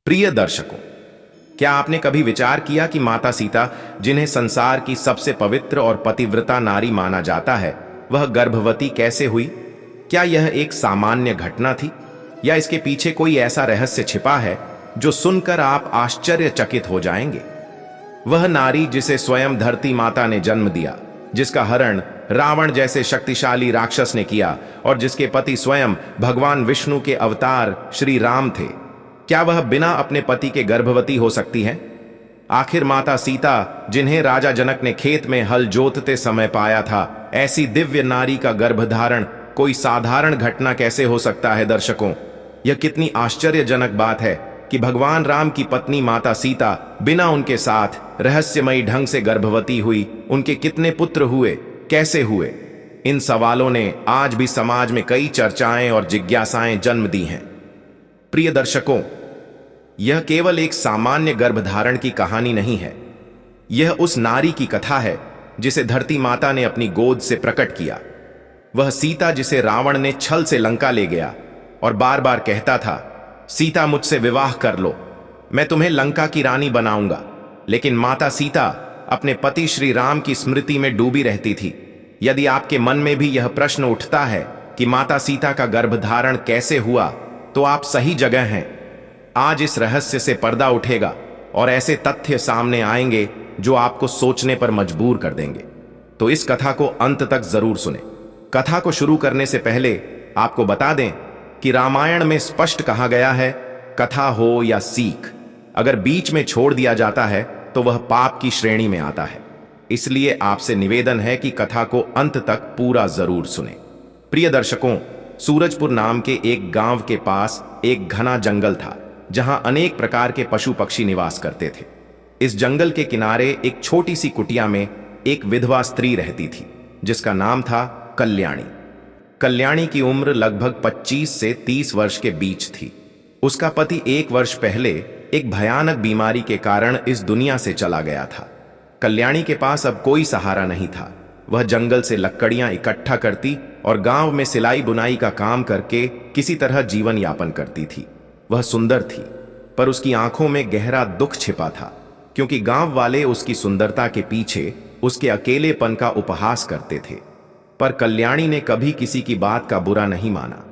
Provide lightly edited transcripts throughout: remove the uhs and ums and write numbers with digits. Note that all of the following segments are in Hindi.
प्रिय दर्शकों, क्या आपने कभी विचार किया कि माता सीता, जिन्हें संसार की सबसे पवित्र और पतिव्रता नारी माना जाता है, वह गर्भवती कैसे हुई? क्या यह एक सामान्य घटना थी या इसके पीछे कोई ऐसा रहस्य छिपा है जो सुनकर आप आश्चर्यचकित हो जाएंगे? वह नारी जिसे स्वयं धरती माता ने जन्म दिया, जिसका हरण रावण जैसे शक्तिशाली राक्षस ने किया और जिसके पति स्वयं भगवान विष्णु के अवतार श्री राम थे, क्या वह बिना अपने पति के गर्भवती हो सकती है? आखिर माता सीता, जिन्हें राजा जनक ने खेत में हल जोतते समय पाया था, ऐसी दिव्य नारी का गर्भधारण कोई साधारण घटना कैसे हो सकता है? दर्शकों, यह कितनी आश्चर्यजनक बात है कि भगवान राम की पत्नी माता सीता बिना उनके साथ रहस्यमयी ढंग से गर्भवती हुई। उनके कितने पुत्र हुए, कैसे हुए? इन सवालों ने आज भी समाज में कई चर्चाएं और जिज्ञासाएं जन्म दी हैं। प्रिय दर्शकों, यह केवल एक सामान्य गर्भधारण की कहानी नहीं है। यह उस नारी की कथा है जिसे धरती माता ने अपनी गोद से प्रकट किया। वह सीता जिसे रावण ने छल से लंका ले गया और बार बार कहता था, सीता मुझसे विवाह कर लो, मैं तुम्हें लंका की रानी बनाऊंगा। लेकिन माता सीता अपने पति श्री राम की स्मृति में डूबी रहती थी। यदि आपके मन में भी यह प्रश्न उठता है कि माता सीता का गर्भधारण कैसे हुआ, तो आप सही जगह हैं। आज इस रहस्य से पर्दा उठेगा और ऐसे तथ्य सामने आएंगे जो आपको सोचने पर मजबूर कर देंगे। तो इस कथा को अंत तक जरूर सुने। कथा को शुरू करने से पहले आपको बता दें कि रामायण में स्पष्ट कहा गया है, कथा हो या सीख, अगर बीच में छोड़ दिया जाता है तो वह पाप की श्रेणी में आता है। इसलिए आपसे निवेदन है कि कथा को अंत तक पूरा जरूर सुने। प्रिय दर्शकों, सूरजपुर नाम के एक गांव के पास एक घना जंगल था जहां अनेक प्रकार के पशु पक्षी निवास करते थे। इस जंगल के किनारे एक छोटी सी कुटिया में एक विधवा स्त्री रहती थी जिसका नाम था कल्याणी। कल्याणी की उम्र लगभग 25 से 30 वर्ष के बीच थी। उसका पति 1 वर्ष पहले एक भयानक बीमारी के कारण इस दुनिया से चला गया था। कल्याणी के पास अब कोई सहारा नहीं था। वह जंगल से लकड़ियां इकट्ठा करती और गांव में सिलाई बुनाई का काम करके किसी तरह जीवन यापन करती थी। वह सुंदर थी, पर उसकी आंखों में गहरा दुख छिपा था, क्योंकि गांव वाले उसकी सुंदरता के पीछे उसके अकेलेपन का उपहास करते थे। पर कल्याणी ने कभी किसी की बात का बुरा नहीं माना।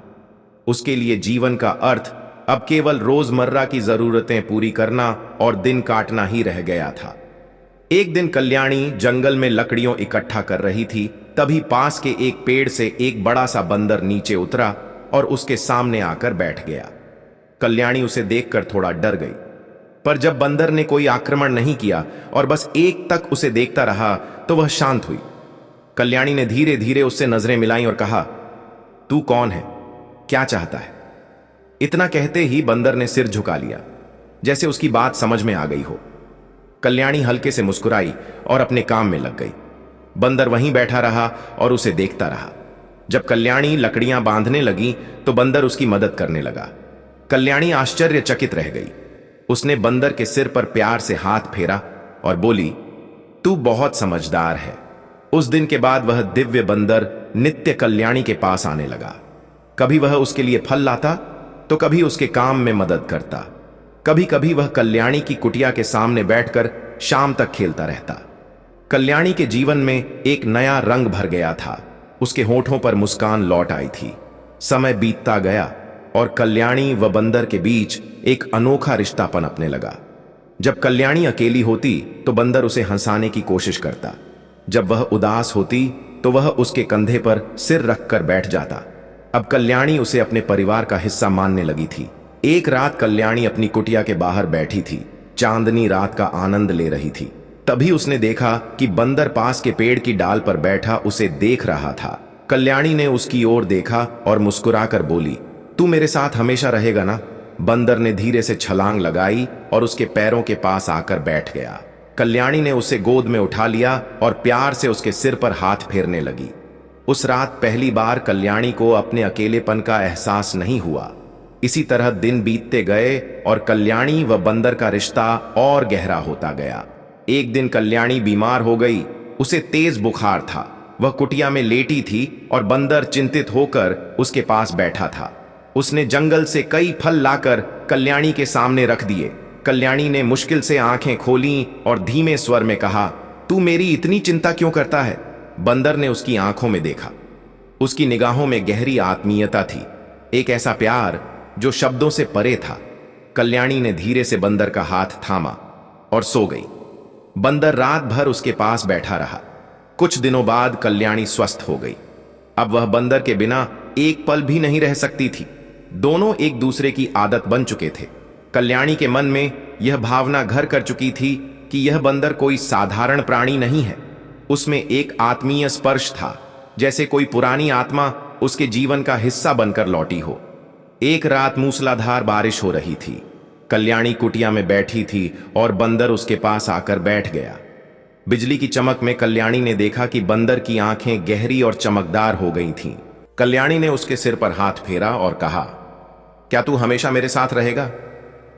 उसके लिए जीवन का अर्थ अब केवल रोजमर्रा की जरूरतें पूरी करना और दिन काटना ही रह गया था। एक दिन कल्याणी जंगल में लकड़ियों इकट्ठा कर रही थी, तभी पास के एक पेड़ से एक बड़ा सा बंदर नीचे उतरा और उसके सामने आकर बैठ गया। कल्याणी उसे देखकर थोड़ा डर गई, पर जब बंदर ने कोई आक्रमण नहीं किया और बस एक तक उसे देखता रहा तो वह शांत हुई। कल्याणी ने धीरे धीरे उससे नजरें मिलाई और कहा, तू कौन है, क्या चाहता है? इतना कहते ही बंदर ने सिर झुका लिया, जैसे उसकी बात समझ में आ गई हो। कल्याणी हल्के से मुस्कुराई और अपने काम में लग गई। बंदर वहीं बैठा रहा और उसे देखता रहा। जब कल्याणी लकड़ियां बांधने लगी तो बंदर उसकी मदद करने लगा। कल्याणी आश्चर्यचकित रह गई। उसने बंदर के सिर पर प्यार से हाथ फेरा और बोली, तू बहुत समझदार है। उस दिन के बाद वह दिव्य बंदर नित्य कल्याणी के पास आने लगा। कभी वह उसके लिए फल लाता तो कभी उसके काम में मदद करता। कभी कभी वह कल्याणी की कुटिया के सामने बैठकर शाम तक खेलता रहता। कल्याणी के जीवन में एक नया रंग भर गया था। उसके होठों पर मुस्कान लौट आई थी। समय बीतता गया और कल्याणी व बंदर के बीच एक अनोखा रिश्ता पनपने लगा। जब कल्याणी अकेली होती तो बंदर उसे हंसाने की कोशिश करता। जब वह उदास होती तो वह उसके कंधे पर सिर रखकर बैठ जाता। अब कल्याणी उसे अपने परिवार का हिस्सा मानने लगी थी। एक रात कल्याणी अपनी कुटिया के बाहर बैठी थी, चांदनी रात का आनंद ले रही थी। तभी उसने देखा कि बंदर पास के पेड़ की डाल पर बैठा उसे देख रहा था। कल्याणी ने उसकी ओर देखा और मुस्कुराकर बोली, तू मेरे साथ हमेशा रहेगा ना? बंदर ने धीरे से छलांग लगाई और उसके पैरों के पास आकर बैठ गया। कल्याणी ने उसे गोद में उठा लिया और प्यार से उसके सिर पर हाथ फेरने लगी। उस रात पहली बार कल्याणी को अपने अकेलेपन का एहसास नहीं हुआ। इसी तरह दिन बीतते गए और कल्याणी व बंदर का रिश्ता और गहरा होता गया। एक दिन कल्याणी बीमार हो गई। उसे तेज बुखार था। वह कुटिया में लेटी थी और बंदर चिंतित होकर उसके पास बैठा था। उसने जंगल से कई फल लाकर कल्याणी के सामने रख दिए। कल्याणी ने मुश्किल से आंखें खोलीं और धीमे स्वर में कहा, तू मेरी इतनी चिंता क्यों करता है? बंदर ने उसकी आंखों में देखा। उसकी निगाहों में गहरी आत्मीयता थी, एक ऐसा प्यार जो शब्दों से परे था। कल्याणी ने धीरे से बंदर का हाथ थामा और सो गई। बंदर रात भर उसके पास बैठा रहा। कुछ दिनों बाद कल्याणी स्वस्थ हो गई। अब वह बंदर के बिना एक पल भी नहीं रह सकती थी। दोनों एक दूसरे की आदत बन चुके थे। कल्याणी के मन में यह भावना घर कर चुकी थी कि यह बंदर कोई साधारण प्राणी नहीं है। उसमें एक आत्मीय स्पर्श था, जैसे कोई पुरानी आत्मा उसके जीवन का हिस्सा बनकर लौटी हो। एक रात मूसलाधार बारिश हो रही थी। कल्याणी कुटिया में बैठी थी और बंदर उसके पास आकर बैठ गया। बिजली की चमक में कल्याणी ने देखा कि बंदर की आंखें गहरी और चमकदार हो गई थीं। कल्याणी ने उसके सिर पर हाथ फेरा और कहा, क्या तू हमेशा मेरे साथ रहेगा?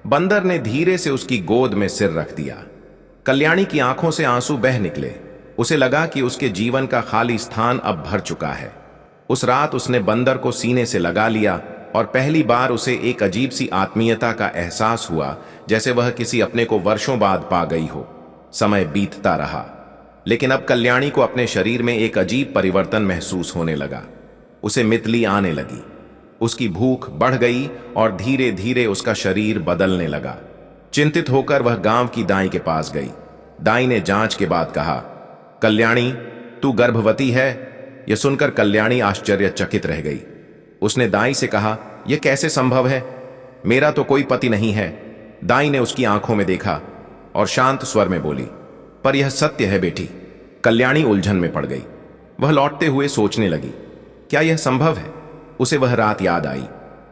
बंदर ने धीरे से उसकी गोद में सिर रख दिया। कल्याणी की आंखों से आंसू बह निकले। उसे लगा कि उसके जीवन का खाली स्थान अब भर चुका है। उस रात उसने बंदर को सीने से लगा लिया और पहली बार उसे एक अजीब सी आत्मीयता का एहसास हुआ, जैसे वह किसी अपने को वर्षों बाद पा गई हो। समय बीतता रहा, लेकिन अब कल्याणी को अपने शरीर में एक अजीब परिवर्तन महसूस होने लगा। उसे मितली आने लगी, उसकी भूख बढ़ गई और धीरे धीरे उसका शरीर बदलने लगा। चिंतित होकर वह गांव की दाई के पास गई। दाई ने जांच के बाद कहा, कल्याणी, तू गर्भवती है? यह सुनकर कल्याणी आश्चर्यचकित रह गई। उसने दाई से कहा, यह कैसे संभव है? मेरा तो कोई पति नहीं है। दाई ने उसकी आंखों में देखा और शांत स्वर में बोली, पर यह सत्य है बेटी। कल्याणी उलझन में पड़ गई। वह लौटते हुए सोचने लगी, क्या यह संभव है? उसे वह रात याद आई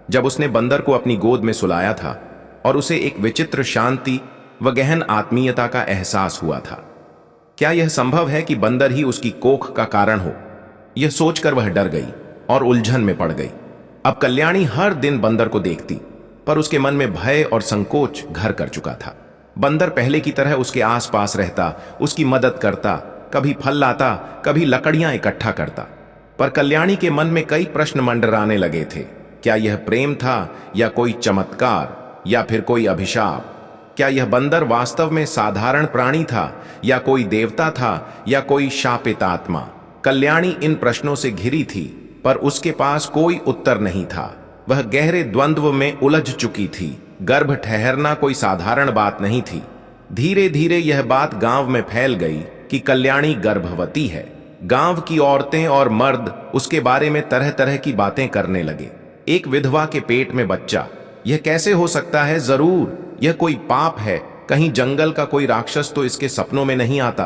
जब उसने बंदर को अपनी गोद में सुलाया था और उसे एक विचित्र शांति व गहन आत्मीयता का एहसास हुआ था। क्या यह संभव है कि बंदर ही उसकी कोख का कारण हो? यह सोचकर वह डर गई और उलझन में पड़ गई। अब कल्याणी हर दिन बंदर को देखती, पर उसके मन में भय और संकोच घर कर चुका था। बंदर पहले की तरह उसके आसपास रहता, उसकी मदद करता, कभी फल लाता, कभी लकड़ियां इकट्ठा करता। पर कल्याणी के मन में कई प्रश्न मंडराने लगे थे। क्या यह प्रेम था या कोई चमत्कार या फिर कोई अभिशाप? क्या यह बंदर वास्तव में साधारण प्राणी था या कोई देवता था या कोई शापित आत्मा? कल्याणी इन प्रश्नों से घिरी थी, पर उसके पास कोई उत्तर नहीं था। वह गहरे द्वंद्व में उलझ चुकी थी। गर्भ ठहरना कोई साधारण बात नहीं थी। धीरे धीरे यह बात गांव में फैल गई कि कल्याणी गर्भवती है। गांव की औरतें और मर्द उसके बारे में तरह तरह की बातें करने लगे। एक विधवा के पेट में बच्चा, यह कैसे हो सकता है? जरूर यह कोई पाप है। कहीं जंगल का कोई राक्षस तो इसके सपनों में नहीं आता।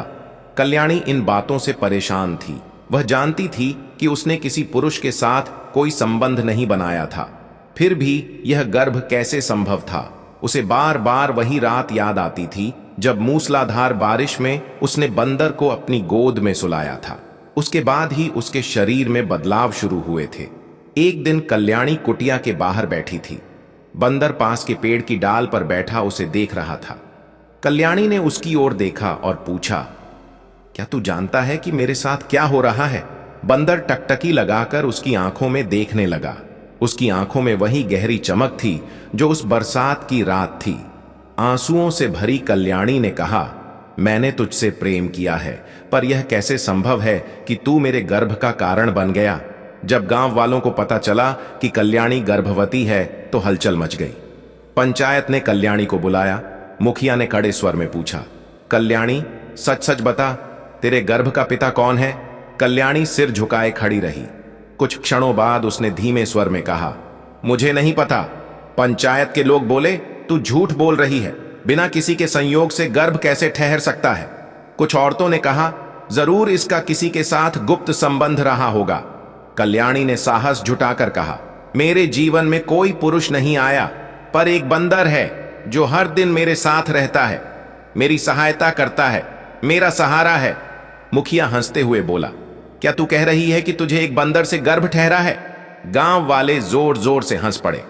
कल्याणी इन बातों से परेशान थी। वह जानती थी कि उसने किसी पुरुष के साथ कोई संबंध नहीं बनाया था, फिर भी यह गर्भ कैसे संभव था? उसे बार बार वही रात याद आती थी जब मूसलाधार बारिश में उसने बंदर को अपनी गोद में सुलाया था। उसके बाद ही उसके शरीर में बदलाव शुरू हुए थे। एक दिन कल्याणी कुटिया के बाहर बैठी थी। बंदर पास के पेड़ की डाल पर बैठा उसे देख रहा था। कल्याणी ने उसकी ओर देखा और पूछा, क्या तू जानता है कि मेरे साथ क्या हो रहा है? बंदर टकटकी लगाकर उसकी आंखों में देखने लगा। उसकी आंखों में वही गहरी चमक थी जो उस बरसात की रात थी। आंसुओं से भरी कल्याणी ने कहा, मैंने तुझसे प्रेम किया है, पर यह कैसे संभव है कि तू मेरे गर्भ का कारण बन गया? जब गांव वालों को पता चला कि कल्याणी गर्भवती है तो हलचल मच गई। पंचायत ने कल्याणी को बुलाया। मुखिया ने कड़े स्वर में पूछा, कल्याणी, सच सच बता, तेरे गर्भ का पिता कौन है? कल्याणी सिर झुकाए खड़ी रही। कुछ क्षणों बाद उसने धीमे स्वर में कहा, मुझे नहीं पता। पंचायत के लोग बोले, तू झूठ बोल रही है। बिना किसी के संयोग से गर्भ कैसे ठहर सकता है? कुछ औरतों ने कहा, जरूर इसका किसी के साथ गुप्त संबंध रहा होगा। कल्याणी ने साहस जुटाकर कहा, मेरे जीवन में कोई पुरुष नहीं आया, पर एक बंदर है जो हर दिन मेरे साथ रहता है, मेरी सहायता करता है, मेरा सहारा है। मुखिया हंसते हुए बोला, क्या तू कह रही है कि तुझे एक बंदर से गर्भ ठहरा है? गांव वाले जोर जोर से हंस पड़े,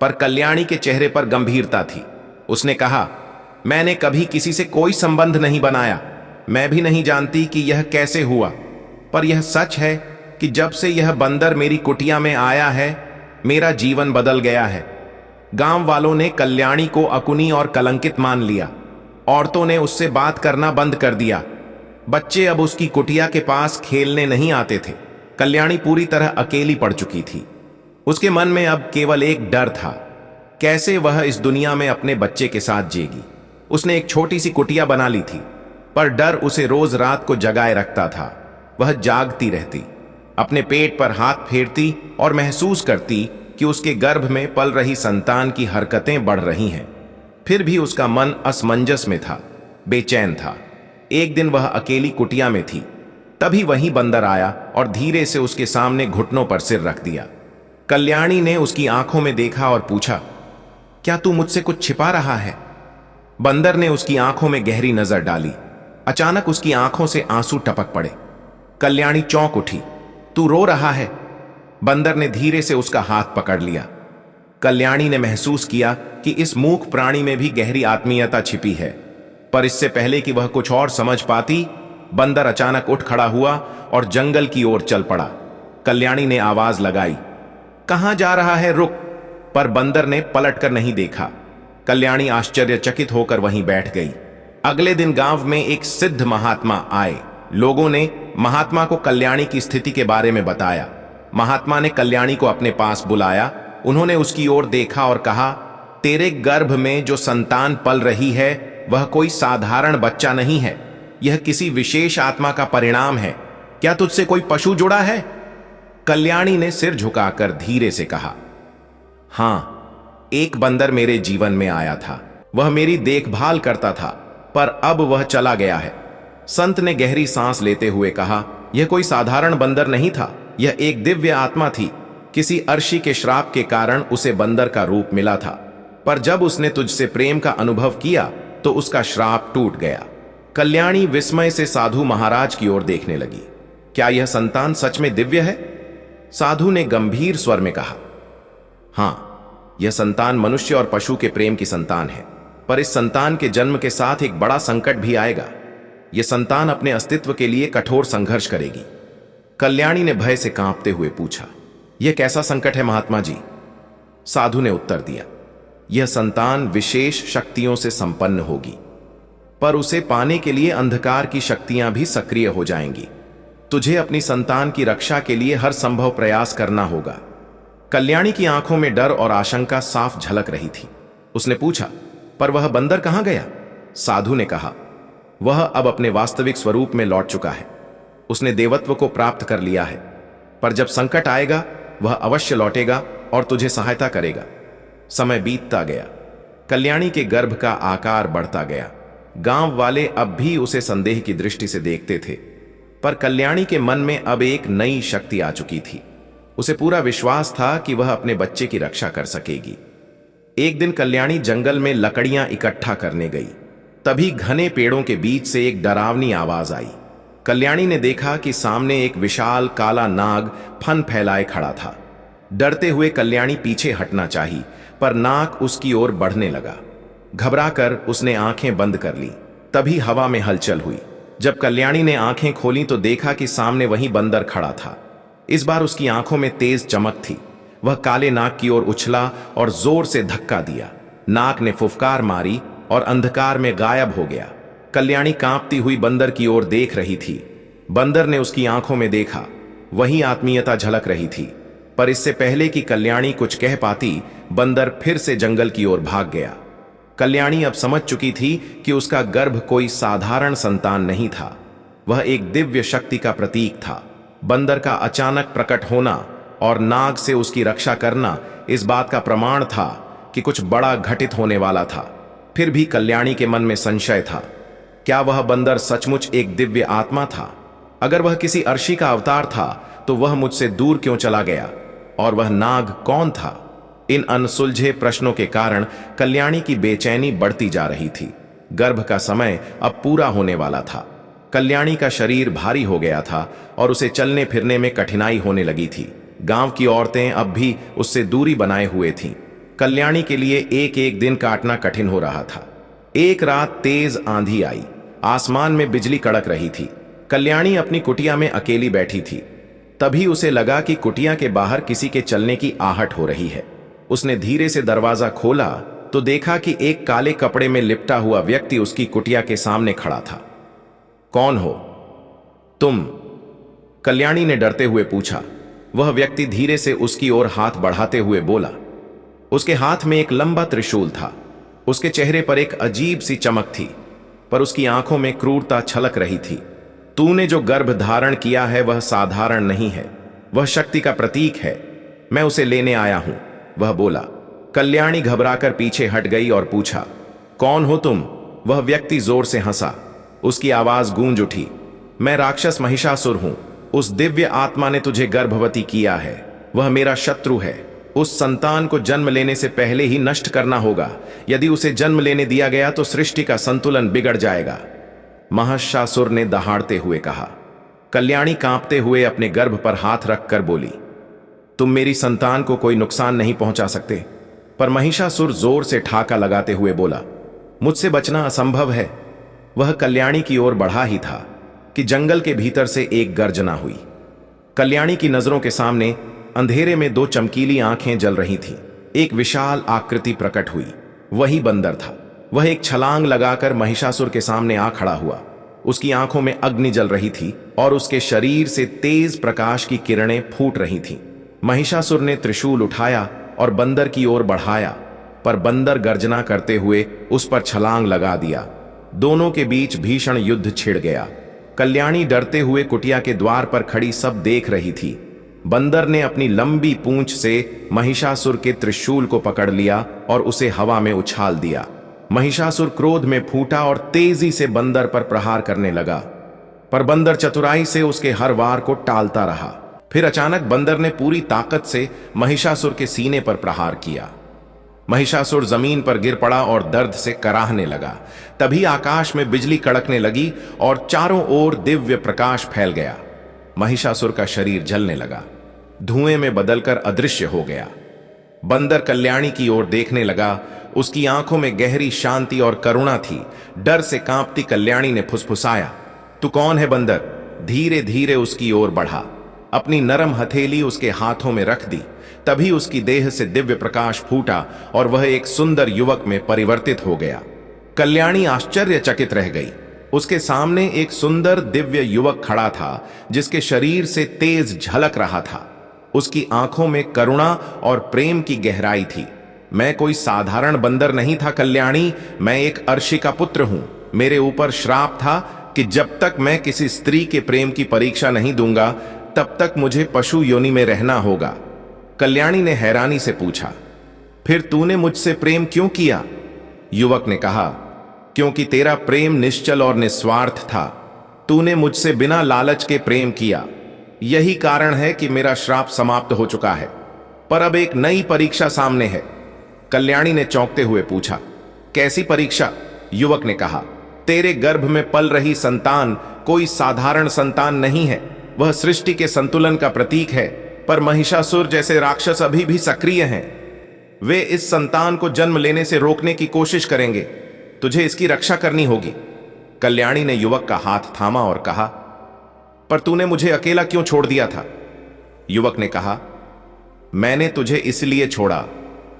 पर कल्याणी के चेहरे पर गंभीरता थी। उसने कहा, मैंने कभी किसी से कोई संबंध नहीं बनाया। मैं भी नहीं जानती कि यह कैसे हुआ, पर यह सच है कि जब से यह बंदर मेरी कुटिया में आया है, मेरा जीवन बदल गया है। गांव वालों ने कल्याणी को अकुनी और कलंकित मान लिया। औरतों ने उससे बात करना बंद कर दिया। बच्चे अब उसकी कुटिया के पास खेलने नहीं आते थे। कल्याणी पूरी तरह अकेली पड़ चुकी थी। उसके मन में अब केवल एक डर था, कैसे वह इस दुनिया में अपने बच्चे के साथ जिएगी। उसने एक छोटी सी कुटिया बना ली थी, पर डर उसे रोज रात को जगाए रखता था। वह जागती रहती, अपने पेट पर हाथ फेरती और महसूस करती कि उसके गर्भ में पल रही संतान की हरकतें बढ़ रही हैं। फिर भी उसका मन असमंजस में था, बेचैन था। एक दिन वह अकेली कुटिया में थी, तभी वहीं बंदर आया और धीरे से उसके सामने घुटनों पर सिर रख दिया। कल्याणी ने उसकी आंखों में देखा और पूछा, क्या तू मुझसे कुछ छिपा रहा है? बंदर ने उसकी आंखों में गहरी नजर डाली। अचानक उसकी आंखों से आंसू टपक पड़े। कल्याणी चौंक उठी। तू रो रहा है? बंदर ने धीरे से उसका हाथ पकड़ लिया। कल्याणी ने महसूस किया कि इस मूक प्राणी में भी गहरी आत्मीयता छिपी है, पर इससे पहले कि वह कुछ और समझ पाती, बंदर अचानक उठ खड़ा हुआ और जंगल की ओर चल पड़ा। कल्याणी ने आवाज लगाई, कहां जा रहा है? रुक! पर बंदर ने पलटकर नहीं देखा। कल्याणी आश्चर्यचकित होकर वहीं बैठ गई। अगले दिन गांव में एक सिद्ध महात्मा आए। लोगों ने महात्मा को कल्याणी की स्थिति के बारे में बताया। महात्मा ने कल्याणी को अपने पास बुलाया। उन्होंने उसकी ओर देखा और कहा, तेरे गर्भ में जो संतान पल रही है वह कोई साधारण बच्चा नहीं है। यह किसी विशेष आत्मा का परिणाम है। क्या तुझसे कोई पशु जुड़ा है? कल्याणी ने सिर झुकाकर धीरे से कहा, हां, एक बंदर मेरे जीवन में आया था। वह मेरी देखभाल करता था, पर अब वह चला गया है। संत ने गहरी सांस लेते हुए कहा, यह कोई साधारण बंदर नहीं था, यह एक दिव्य आत्मा थी। किसी अर्षि के श्राप के कारण उसे बंदर का रूप मिला था, पर जब उसने तुझसे प्रेम का अनुभव किया तो उसका श्राप टूट गया। कल्याणी विस्मय से साधु महाराज की ओर देखने लगी। क्या यह संतान सच में दिव्य है? साधु ने गंभीर स्वर में कहा, हां, यह संतान मनुष्य और पशु के प्रेम की संतान है, पर इस संतान के जन्म के साथ एक बड़ा संकट भी आएगा। यह संतान अपने अस्तित्व के लिए कठोर संघर्ष करेगी। कल्याणी ने भय से कांपते हुए पूछा, यह कैसा संकट है महात्मा जी? साधु ने उत्तर दिया, यह संतान विशेष शक्तियों से संपन्न होगी, पर उसे पाने के लिए अंधकार की शक्तियां भी सक्रिय हो जाएंगी। तुझे अपनी संतान की रक्षा के लिए हर संभव प्रयास करना होगा। कल्याणी की आंखों में डर और आशंका साफ झलक रही थी। उसने पूछा, पर वह बंदर कहां गया? साधु ने कहा, वह अब अपने वास्तविक स्वरूप में लौट चुका है। उसने देवत्व को प्राप्त कर लिया है, पर जब संकट आएगा वह अवश्य लौटेगा और तुझे सहायता करेगा। समय बीतता गया। कल्याणी के गर्भ का आकार बढ़ता गया। गांव वाले अब भी उसे संदेह की दृष्टि से देखते थे, पर कल्याणी के मन में अब एक नई शक्ति आ चुकी थी। उसे पूरा विश्वास था कि वह अपने बच्चे की रक्षा कर सकेगी। एक दिन कल्याणी जंगल में लकड़ियां इकट्ठा करने गई। तभी घने पेड़ों के बीच से एक डरावनी आवाज आई। कल्याणी ने देखा कि सामने एक विशाल काला नाग फन फैलाए खड़ा था। डरते हुए कल्याणी पीछे हटना चाही, पर नाग उसकी ओर बढ़ने लगा। घबराकर उसने आंखें बंद कर ली। तभी हवा में हलचल हुई। जब कल्याणी ने आंखें खोली तो देखा कि सामने वही बंदर खड़ा था। इस बार उसकी आंखों में तेज चमक थी। वह काले नाग की ओर उछला और जोर से धक्का दिया। नाग ने फुफकार मारी और अंधकार में गायब हो गया। कल्याणी कांपती हुई बंदर की ओर देख रही थी। बंदर ने उसकी आंखों में देखा। वही आत्मीयता झलक रही थी, पर इससे पहले कि कल्याणी कुछ कह पाती, बंदर फिर से जंगल की ओर भाग गया। कल्याणी अब समझ चुकी थी कि उसका गर्भ कोई साधारण संतान नहीं था, वह एक दिव्य शक्ति का प्रतीक था। बंदर का अचानक प्रकट होना और नाग से उसकी रक्षा करना इस बात का प्रमाण था कि कुछ बड़ा घटित होने वाला था। फिर भी कल्याणी के मन में संशय था, क्या वह बंदर सचमुच एक दिव्य आत्मा था? अगर वह किसी अर्षि का अवतार था तो वह मुझसे दूर क्यों चला गया? और वह नाग कौन था? इन अनसुलझे प्रश्नों के कारण कल्याणी की बेचैनी बढ़ती जा रही थी। गर्भ का समय अब पूरा होने वाला था। कल्याणी का शरीर भारी हो गया था और उसे चलने फिरने में कठिनाई होने लगी थी। गांव की औरतें अब भी उससे दूरी बनाए हुए थीं। कल्याणी के लिए एक एक दिन काटना कठिन हो रहा था। एक रात तेज आंधी आई। आसमान में बिजली कड़क रही थी। कल्याणी अपनी कुटिया में अकेली बैठी थी। तभी उसे लगा कि कुटिया के बाहर किसी के चलने की आहट हो रही है। उसने धीरे से दरवाजा खोला तो देखा कि एक काले कपड़े में लिपटा हुआ व्यक्ति उसकी कुटिया के सामने खड़ा था। कौन हो तुम? कल्याणी ने डरते हुए पूछा। वह व्यक्ति धीरे से उसकी ओर हाथ बढ़ाते हुए बोला। उसके हाथ में एक लंबा त्रिशूल था। उसके चेहरे पर एक अजीब सी चमक थी, पर उसकी आंखों में क्रूरता छलक रही थी। तूने जो गर्भ धारण किया है वह साधारण नहीं है, वह शक्ति का प्रतीक है। मैं उसे लेने आया हूं, वह बोला। कल्याणी घबराकर पीछे हट गई और पूछा, कौन हो तुम? वह व्यक्ति जोर से हंसा। उसकी आवाज गूंज उठी, मैं राक्षस महिषासुर हूं। उस दिव्य आत्मा ने तुझे गर्भवती किया है, वह मेरा शत्रु है। उस संतान को जन्म लेने से पहले ही नष्ट करना होगा। यदि उसे जन्म लेने दिया गया तो सृष्टि का संतुलन बिगड़ जाएगा, महिषासुर ने दहाड़ते हुए कहा। कल्याणी कांपते हुए अपने गर्भ पर हाथ रखकर बोली, तुम मेरी संतान को कोई नुकसान नहीं पहुंचा सकते। पर महिषासुर जोर से ठाका लगाते हुए बोला, मुझसे बचना असंभव है। वह कल्याणी की ओर बढ़ा ही था कि जंगल के भीतर से एक गर्जना हुई। कल्याणी की नजरों के सामने अंधेरे में दो चमकीली आंखें जल रही थीं। एक विशाल आकृति प्रकट हुई, वही बंदर था। वह एक छलांग लगाकर महिषासुर के सामने आ खड़ा हुआ। उसकी आंखों में अग्नि जल रही थी और उसके शरीर से तेज प्रकाश की किरणें फूट रही थीं। महिषासुर ने त्रिशूल उठाया और बंदर की ओर बढ़ाया, पर बंदर गर्जना करते हुए उस पर छलांग लगा दिया। दोनों के बीच भीषण युद्ध छिड़ गया। कल्याणी डरते हुए कुटिया के द्वार पर खड़ी सब देख रही थी। बंदर ने अपनी लंबी पूंछ से महिषासुर के त्रिशूल को पकड़ लिया और उसे हवा में उछाल दिया। महिषासुर क्रोध में फूटा और तेजी से बंदर पर प्रहार करने लगा, पर बंदर चतुराई से उसके हर वार को टालता रहा। फिर अचानक बंदर ने पूरी ताकत से महिषासुर के सीने पर प्रहार किया। महिषासुर जमीन पर गिर पड़ा और दर्द से कराहने लगा। तभी आकाश में बिजली कड़कने लगी और चारों ओर दिव्य प्रकाश फैल गया। महिषासुर का शरीर जलने लगा, धुएं में बदलकर अदृश्य हो गया। बंदर कल्याणी की ओर देखने लगा। उसकी आंखों में गहरी शांति और करुणा थी। डर से कांपती कल्याणी ने फुसफुसाया, तू कौन है बंदर? धीरे धीरे उसकी ओर बढ़ा, अपनी नरम हथेली उसके हाथों में रख दी। तभी उसकी देह से दिव्य प्रकाश फूटा और वह एक सुंदर युवक में परिवर्तित हो गया। कल्याणी आश्चर्यचकित रह गई। उसके सामने एक सुंदर दिव्य युवक खड़ा था, जिसके शरीर से तेज झलक रहा था। उसकी आंखों में करुणा और प्रेम की गहराई थी। मैं कोई साधारण बंदर नहीं था कल्याणी, मैं एक अर्षि का पुत्र हूं। मेरे ऊपर श्राप था कि जब तक मैं किसी स्त्री के प्रेम की परीक्षा नहीं दूंगा, तब तक मुझे पशु योनि में रहना होगा। कल्याणी ने हैरानी से पूछा, फिर तूने मुझसे प्रेम क्यों किया? युवक ने कहा, क्योंकि तेरा प्रेम निश्चल और निस्वार्थ था। तूने मुझसे बिना लालच के प्रेम किया। यही कारण है कि मेरा श्राप समाप्त हो चुका है। पर अब एक नई परीक्षा सामने है। कल्याणी ने चौंकते हुए पूछा, कैसी परीक्षा? युवक ने कहा, तेरे गर्भ में पल रही संतान कोई साधारण संतान नहीं है, वह सृष्टि के संतुलन का प्रतीक है। पर महिषासुर जैसे राक्षस अभी भी सक्रिय हैं। वे इस संतान को जन्म लेने से रोकने की कोशिश करेंगे। तुझे इसकी रक्षा करनी होगी। कल्याणी ने युवक का हाथ थामा और कहा, पर तूने मुझे अकेला क्यों छोड़ दिया था? युवक ने कहा, मैंने तुझे इसलिए छोड़ा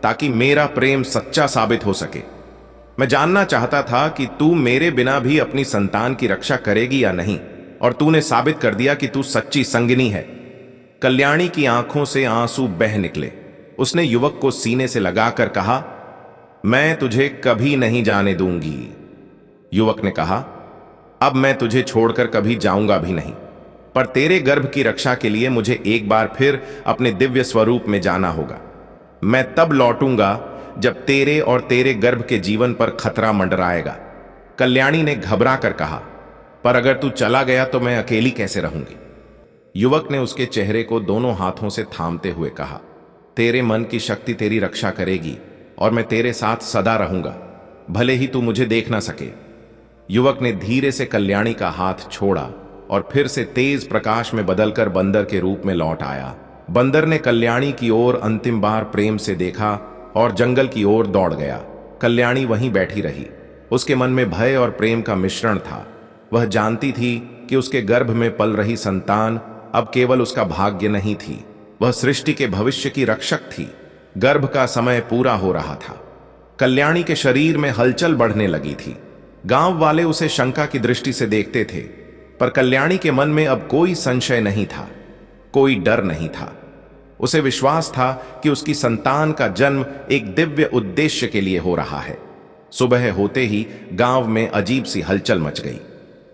ताकि मेरा प्रेम सच्चा साबित हो सके। मैं जानना चाहता था कि तू मेरे बिना भी अपनी संतान की रक्षा करेगी या नहीं, और तूने साबित कर दिया कि तू सच्ची संगिनी है। कल्याणी की आंखों से आंसू बह निकले। उसने युवक को सीने से लगाकर कहा, मैं तुझे कभी नहीं जाने दूंगी। युवक ने कहा, अब मैं तुझे छोड़कर कभी जाऊंगा भी नहीं, पर तेरे गर्भ की रक्षा के लिए मुझे एक बार फिर अपने दिव्य स्वरूप में जाना होगा। मैं तब लौटूंगा जब तेरे और तेरे गर्भ के जीवन पर खतरा मंडराएगा। कल्याणी ने घबरा कर कहा, पर अगर तू चला गया तो मैं अकेली कैसे रहूंगी? युवक ने उसके चेहरे को दोनों हाथों से थामते हुए कहा, तेरे मन की शक्ति तेरी रक्षा करेगी और मैं तेरे साथ सदा रहूंगा, भले ही तू मुझे देख ना सके। युवक ने धीरे से कल्याणी का हाथ छोड़ा और फिर से तेज प्रकाश में बदलकर बंदर के रूप में लौट आया। बंदर ने कल्याणी की ओर अंतिम बार प्रेम से देखा और जंगल की ओर दौड़ गया। कल्याणी वहीं बैठी रही। उसके मन में भय और प्रेम का मिश्रण था। वह जानती थी कि उसके गर्भ में पल रही संतान अब केवल उसका भाग्य नहीं थी, वह सृष्टि के भविष्य की रक्षक थी। गर्भ का समय पूरा हो रहा था। कल्याणी के शरीर में हलचल बढ़ने लगी थी। गांव वाले उसे शंका की दृष्टि से देखते थे, पर कल्याणी के मन में अब कोई संशय नहीं था, कोई डर नहीं था। उसे विश्वास था कि उसकी संतान का जन्म एक दिव्य उद्देश्य के लिए हो रहा है। सुबह होते ही गांव में अजीब सी हलचल मच गई।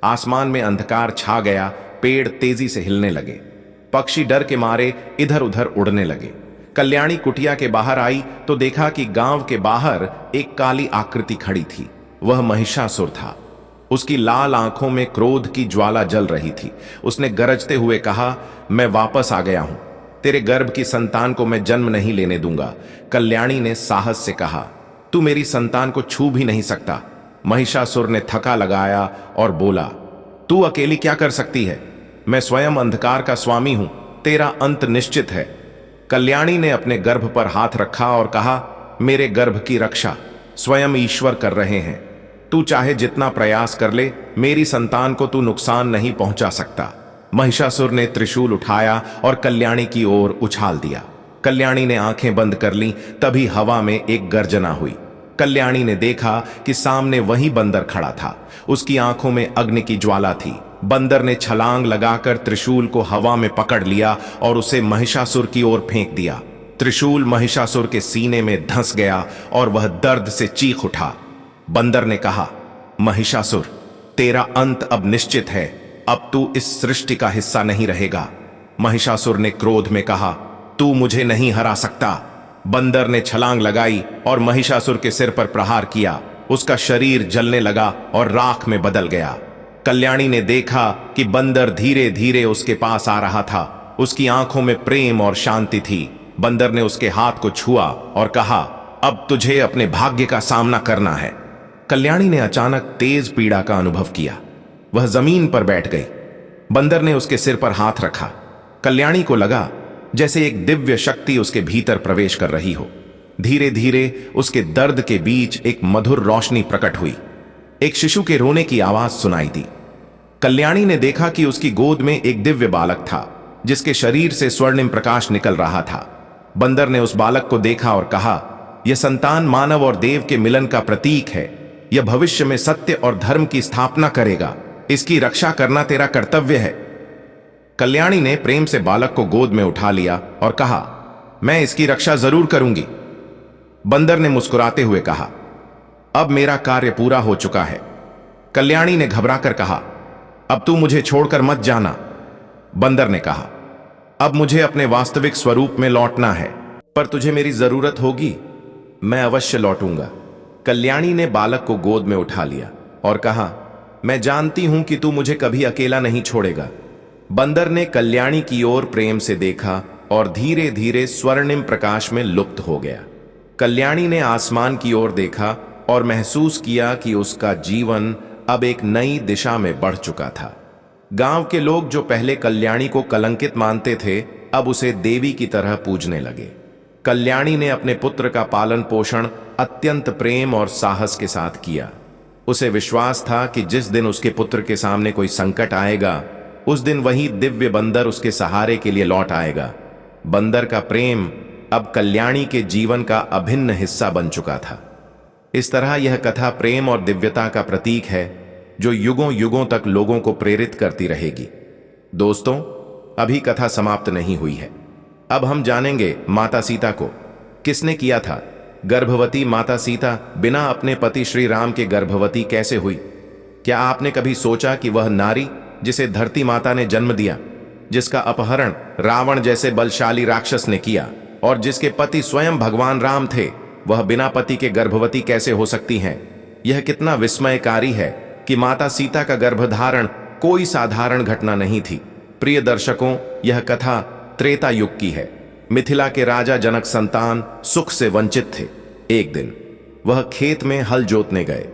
आसमान में अंधकार छा गया, पेड़ तेजी से हिलने लगे, पक्षी डर के मारे इधर उधर उड़ने लगे। कल्याणी कुटिया के बाहर आई तो देखा कि गांव के बाहर एक काली आकृति खड़ी थी। वह महिषासुर था। उसकी लाल आंखों में क्रोध की ज्वाला जल रही थी। उसने गरजते हुए कहा, मैं वापस आ गया हूं, तेरे गर्भ की संतान को मैं जन्म नहीं लेने दूंगा। कल्याणी ने साहस से कहा, तू मेरी संतान को छू भी नहीं सकता। महिषासुर ने थका लगाया और बोला, तू अकेली क्या कर सकती है? मैं स्वयं अंधकार का स्वामी हूं, तेरा अंत निश्चित है। कल्याणी ने अपने गर्भ पर हाथ रखा और कहा, मेरे गर्भ की रक्षा स्वयं ईश्वर कर रहे हैं। तू चाहे जितना प्रयास कर ले, मेरी संतान को तू नुकसान नहीं पहुंचा सकता। महिषासुर ने त्रिशूल उठाया और कल्याणी की ओर उछाल दिया। कल्याणी ने आंखें बंद कर लीं, तभी हवा में एक गर्जना हुई। कल्याणी ने देखा कि सामने वही बंदर खड़ा था। उसकी आंखों में अग्नि की ज्वाला थी। बंदर ने छलांग लगाकर त्रिशूल को हवा में पकड़ लिया और उसे महिषासुर की ओर फेंक दिया। त्रिशूल महिषासुर के सीने में धंस गया और वह दर्द से चीख उठा। बंदर ने कहा, महिषासुर, तेरा अंत अब निश्चित है, अब तू इस सृष्टि का हिस्सा नहीं रहेगा। महिषासुर ने क्रोध में कहा, तू मुझे नहीं हरा सकता। बंदर ने छलांग लगाई और महिषासुर के सिर पर प्रहार किया। उसका शरीर जलने लगा और राख में बदल गया। कल्याणी ने देखा कि बंदर धीरे धीरे उसके पास आ रहा था। उसकी आंखों में प्रेम और शांति थी। बंदर ने उसके हाथ को छुआ और कहा, अब तुझे अपने भाग्य का सामना करना है। कल्याणी ने अचानक तेज पीड़ा का अनुभव किया। वह जमीन पर बैठ गई। बंदर ने उसके सिर पर हाथ रखा। कल्याणी को लगा जैसे एक दिव्य शक्ति उसके भीतर प्रवेश कर रही हो। धीरे धीरे उसके दर्द के बीच एक मधुर रोशनी प्रकट हुई। एक शिशु के रोने की आवाज सुनाई दी। कल्याणी ने देखा कि उसकी गोद में एक दिव्य बालक था, जिसके शरीर से स्वर्णिम प्रकाश निकल रहा था। बंदर ने उस बालक को देखा और कहा, यह संतान मानव और देव के मिलन का प्रतीक है। यह भविष्य में सत्य और धर्म की स्थापना करेगा। इसकी रक्षा करना तेरा कर्तव्य है। कल्याणी ने प्रेम से बालक को गोद में उठा लिया और कहा, मैं इसकी रक्षा जरूर करूंगी। बंदर ने मुस्कुराते हुए कहा, अब मेरा कार्य पूरा हो चुका है। कल्याणी ने घबराकर कहा, अब तू मुझे छोड़कर मत जाना। बंदर ने कहा, अब मुझे अपने वास्तविक स्वरूप में लौटना है, पर तुझे मेरी जरूरत होगी। मैं अवश्य लौटूंगा। कल्याणी ने बालक को गोद में उठा लिया और कहा, मैं जानती हूं कि तू मुझे कभी अकेला नहीं छोड़ेगा। बंदर ने कल्याणी की ओर प्रेम से देखा और धीरे धीरे स्वर्णिम प्रकाश में लुप्त हो गया। कल्याणी ने आसमान की ओर देखा और महसूस किया कि उसका जीवन अब एक नई दिशा में बढ़ चुका था। गांव के लोग जो पहले कल्याणी को कलंकित मानते थे, अब उसे देवी की तरह पूजने लगे। कल्याणी ने अपने पुत्र का पालन पोषण अत्यंत प्रेम और साहस के साथ किया। उसे विश्वास था कि जिस दिन उसके पुत्र के सामने कोई संकट आएगा, उस दिन वही दिव्य बंदर उसके सहारे के लिए लौट आएगा। बंदर का प्रेम अब कल्याणी के जीवन का अभिन्न हिस्सा बन चुका था। इस तरह यह कथा प्रेम और दिव्यता का प्रतीक है, जो युगों युगों तक लोगों को प्रेरित करती रहेगी। दोस्तों, अभी कथा समाप्त नहीं हुई है। अब हम जानेंगे माता सीता को किसने किया था। गर्भवती माता सीता बिना अपने पति श्री राम के गर्भवती कैसे हुई? क्या आपने कभी सोचा कि वह नारी जिसे धरती माता ने जन्म दिया, जिसका अपहरण रावण जैसे बलशाली राक्षस ने किया और जिसके पति स्वयं भगवान राम थे, वह बिना पति के गर्भवती कैसे हो सकती हैं? यह कितना विस्मयकारी है कि माता सीता का गर्भधारण कोई साधारण घटना नहीं थी। प्रिय दर्शकों, यह कथा त्रेता युग की है। मिथिला के राजा जनक संतान सुख से वंचित थे। एक दिन वह खेत में हल जोतने गए,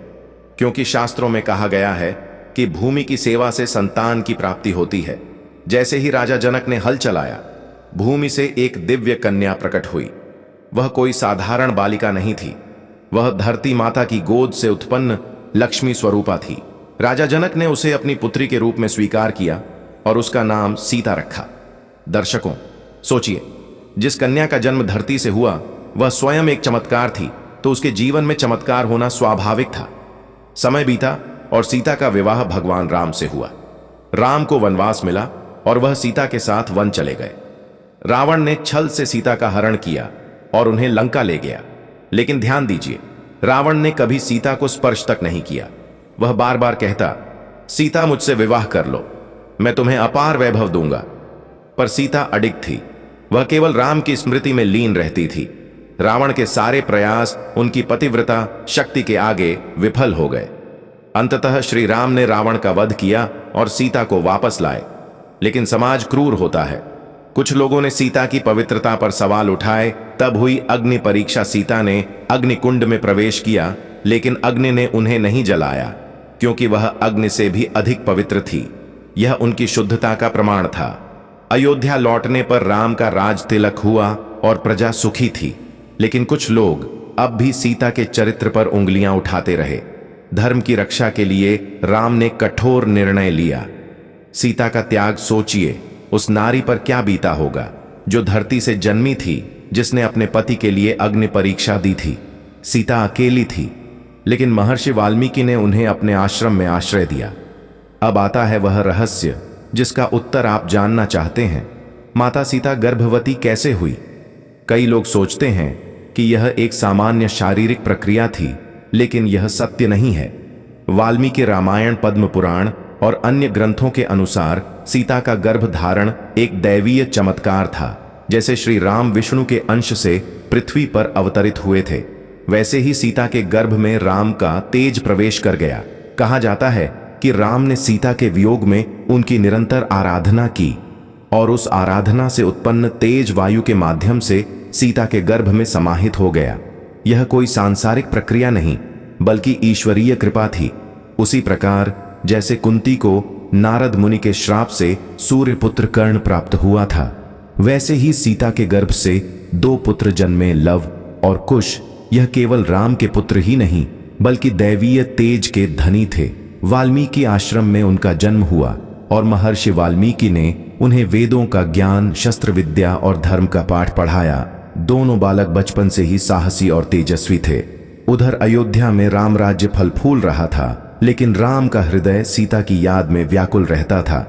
क्योंकि शास्त्रों में कहा गया है कि भूमि की सेवा से संतान की प्राप्ति होती है। जैसे ही राजा जनक ने हल चलाया, भूमि से एक दिव्य कन्या प्रकट हुई। वह कोई साधारण बालिका नहीं थी, वह धरती माता की गोद से उत्पन्न लक्ष्मी स्वरूपा थी। राजा जनक ने उसे अपनी पुत्री के रूप में स्वीकार किया और उसका नाम सीता रखा। दर्शकों, सोचिए, जिस कन्या का जन्म धरती से हुआ वह स्वयं एक चमत्कार थी, तो उसके जीवन में चमत्कार होना स्वाभाविक था। समय बीता और सीता का विवाह भगवान राम से हुआ। राम को वनवास मिला और वह सीता के साथ वन चले गए। रावण ने छल से सीता का हरण किया और उन्हें लंका ले गया। लेकिन ध्यान दीजिए, रावण ने कभी सीता को स्पर्श तक नहीं किया। वह बार बार कहता, सीता मुझसे विवाह कर लो, मैं तुम्हें अपार वैभव दूंगा। पर सीता अडिग थी, वह केवल राम की स्मृति में लीन रहती थी। रावण के सारे प्रयास उनकी पतिव्रता शक्ति के आगे विफल हो गए। अंततः श्री राम ने रावण का वध किया और सीता को वापस लाए। लेकिन समाज क्रूर होता है। कुछ लोगों ने सीता की पवित्रता पर सवाल उठाए। तब हुई अग्नि परीक्षा। सीता ने अग्निकुंड में प्रवेश किया, लेकिन अग्नि ने उन्हें नहीं जलाया, क्योंकि वह अग्नि से भी अधिक पवित्र थी। यह उनकी शुद्धता का प्रमाण था। अयोध्या लौटने पर राम का राज तिलक हुआ और प्रजा सुखी थी। लेकिन कुछ लोग अब भी सीता के चरित्र पर उंगलियां उठाते रहे। धर्म की रक्षा के लिए राम ने कठोर निर्णय लिया। सीता का त्याग सोचिए, उस नारी पर क्या बीता होगा जो धरती से जन्मी थी, जिसने अपने पति के लिए अग्नि परीक्षा दी थी। सीता अकेली थी, लेकिन महर्षि वाल्मीकि ने उन्हें अपने आश्रम में आश्रय दिया। अब आता है वह रहस्य जिसका उत्तर आप जानना चाहते हैं। माता सीता गर्भवती कैसे हुई? कई लोग सोचते हैं कि यह एक सामान्य शारीरिक प्रक्रिया थी, लेकिन यह सत्य नहीं है। वाल्मीकि रामायण, पद्म पुराण और अन्य ग्रंथों के अनुसार सीता का गर्भ धारण एक दैवीय चमत्कार था। जैसे श्री राम विष्णु के अंश से पृथ्वी पर अवतरित हुए थे, वैसे ही सीता के गर्भ में राम का तेज प्रवेश कर गया। कहा जाता है कि राम ने सीता के वियोग में उनकी निरंतर आराधना की और उस आराधना से उत्पन्न तेज वायु के माध्यम से सीता के गर्भ में समाहित हो गया। यह कोई सांसारिक प्रक्रिया नहीं, बल्कि ईश्वरीय कृपा थी। उसी प्रकार जैसे कुंती को नारद मुनि के श्राप से सूर्यपुत्र कर्ण प्राप्त हुआ था, वैसे ही सीता के गर्भ से 2 पुत्र जन्मे, लव और कुश। यह केवल राम के पुत्र ही नहीं, बल्कि दैवीय तेज के धनी थे। वाल्मीकि आश्रम में उनका जन्म हुआ और महर्षि वाल्मीकि ने उन्हें वेदों का ज्ञान, शस्त्र विद्या और धर्म का पाठ पढ़ाया। दोनों बालक बचपन से ही साहसी और तेजस्वी थे। उधर अयोध्या में राम राज्य फल फूल रहा था, लेकिन राम का हृदय सीता की याद में व्याकुल रहता था।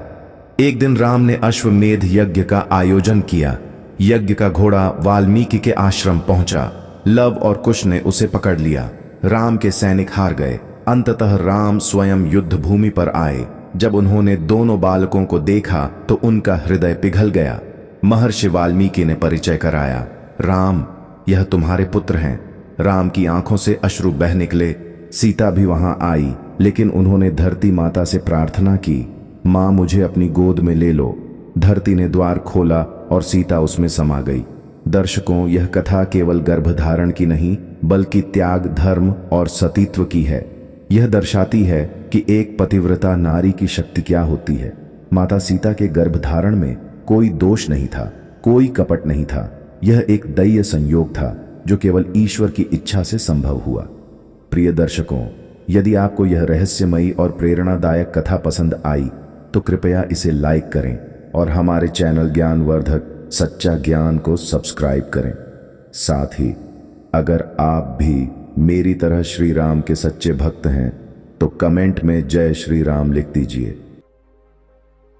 एक दिन राम ने अश्वमेध यज्ञ का आयोजन किया। यज्ञ का घोड़ा वाल्मीकि के आश्रम पहुंचा। लव और कुश ने उसे पकड़ लिया। राम के सैनिक हार गए। अंततः राम स्वयं युद्ध भूमि पर आए। जब उन्होंने दोनों बालकों को देखा तो उनका हृदय पिघल गया। महर्षि वाल्मीकि ने परिचय कराया, राम, यह तुम्हारे पुत्र हैं। राम की आंखों से अश्रु बह निकले। सीता भी वहां आई, लेकिन उन्होंने धरती माता से प्रार्थना की, मां मुझे अपनी गोद में ले लो। धरती ने द्वार खोला और सीता उसमें समा गई। दर्शकों, यह कथा केवल गर्भधारण की नहीं, बल्कि त्याग, धर्म और सतीत्व की है। यह दर्शाती है कि एक पतिव्रता नारी की शक्ति क्या होती है। माता सीता के गर्भधारण में कोई दोष नहीं था, कोई कपट नहीं था। यह एक दैवीय संयोग था जो केवल ईश्वर की इच्छा से संभव हुआ। प्रिय दर्शकों, यदि आपको यह रहस्यमयी और प्रेरणादायक कथा पसंद आई तो कृपया इसे लाइक करें और हमारे चैनल ज्ञानवर्धक सच्चा ज्ञान को सब्सक्राइब करें। साथ ही अगर आप भी मेरी तरह श्री राम के सच्चे भक्त हैं तो कमेंट में जय श्री राम लिख दीजिए।